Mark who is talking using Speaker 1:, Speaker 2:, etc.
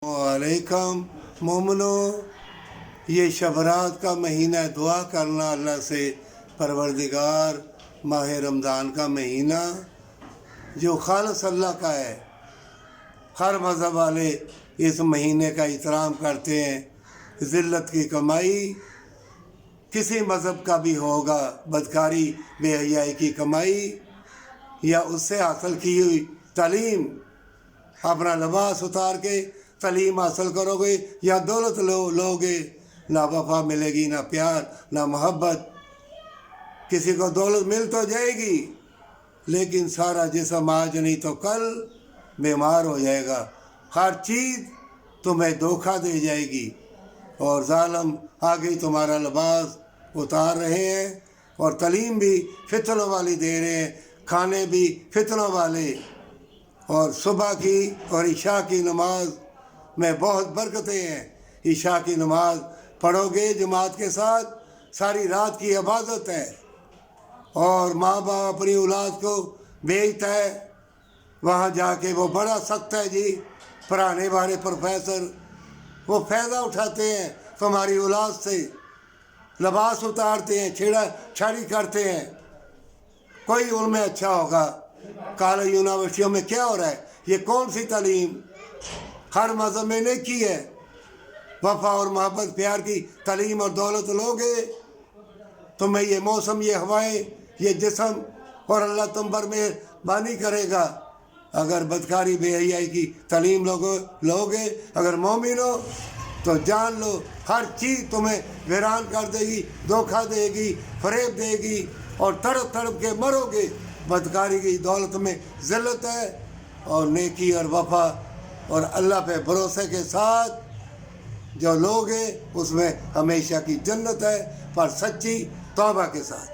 Speaker 1: علیکم مومنو، یہ شبرات کا مہینہ ہے، دعا کرنا اللہ سے پروردگار ماہ رمضان کا مہینہ جو خالص اللہ کا ہے، ہر مذہب والے اس مہینے کا احترام کرتے ہیں۔ ذلت کی کمائی کسی مذہب کا بھی ہوگا، بدکاری بے حیائی کی کمائی یا اس سے حاصل کی ہوئی تعلیم، اپنا لباس اتار کے تعلیم حاصل کرو گے یا دولت لوگے، نہ وفا ملے گی، نہ پیار، نہ محبت۔ کسی کو دولت مل تو جائے گی لیکن سارا جسم آج نہیں تو کل بیمار ہو جائے گا، ہر چیز تمہیں دھوکہ دے جائے گی، اور ظالم آگے تمہارا لباس اتار رہے ہیں اور تعلیم بھی فتنوں والی دے رہے ہیں، کھانے بھی فتنوں والے۔ اور صبح کی اور عشاء کی نماز میں بہت برکتیں ہیں۔ عشاء کی نماز پڑھو گے جماعت کے ساتھ، ساری رات کی عبادت ہے، اور ماں باپ اپنی اولاد کو بھیجتا ہے، وہاں جا کے وہ بڑا سخت ہے جی، پڑھانے والے پروفیسر وہ فائدہ اٹھاتے ہیں تمہاری اولاد سے، لباس اتارتے ہیں، چھیڑا چھاڑی کرتے ہیں۔ کوئی ان میں اچھا ہوگا؟ کالج یونیورسٹیوں میں کیا ہو رہا ہے؟ یہ کون سی تعلیم؟ ہر مذہب میں نے کی ہے، وفا اور محبت پیار کی تعلیم اور دولت لوگے، تمہیں یہ موسم، یہ ہوائیں، یہ جسم، اور اللہ تم پر مہربانی کرے گا۔ اگر بدکاری بے حیائی کی تعلیم لوگے، اگر مومن ہو تو جان لو ہر چیز تمہیں ویران کر دے گی، دھوکہ دے گی، فریب دے گی، اور تڑپ تڑپ کے مرو گے۔ بدکاری کی دولت میں ذلت ہے، اور نیکی اور وفا اور اللہ پہ بھروسے کے ساتھ جو لوگ ہیں اس میں ہمیشہ کی جنت ہے، پر سچی توبہ کے ساتھ۔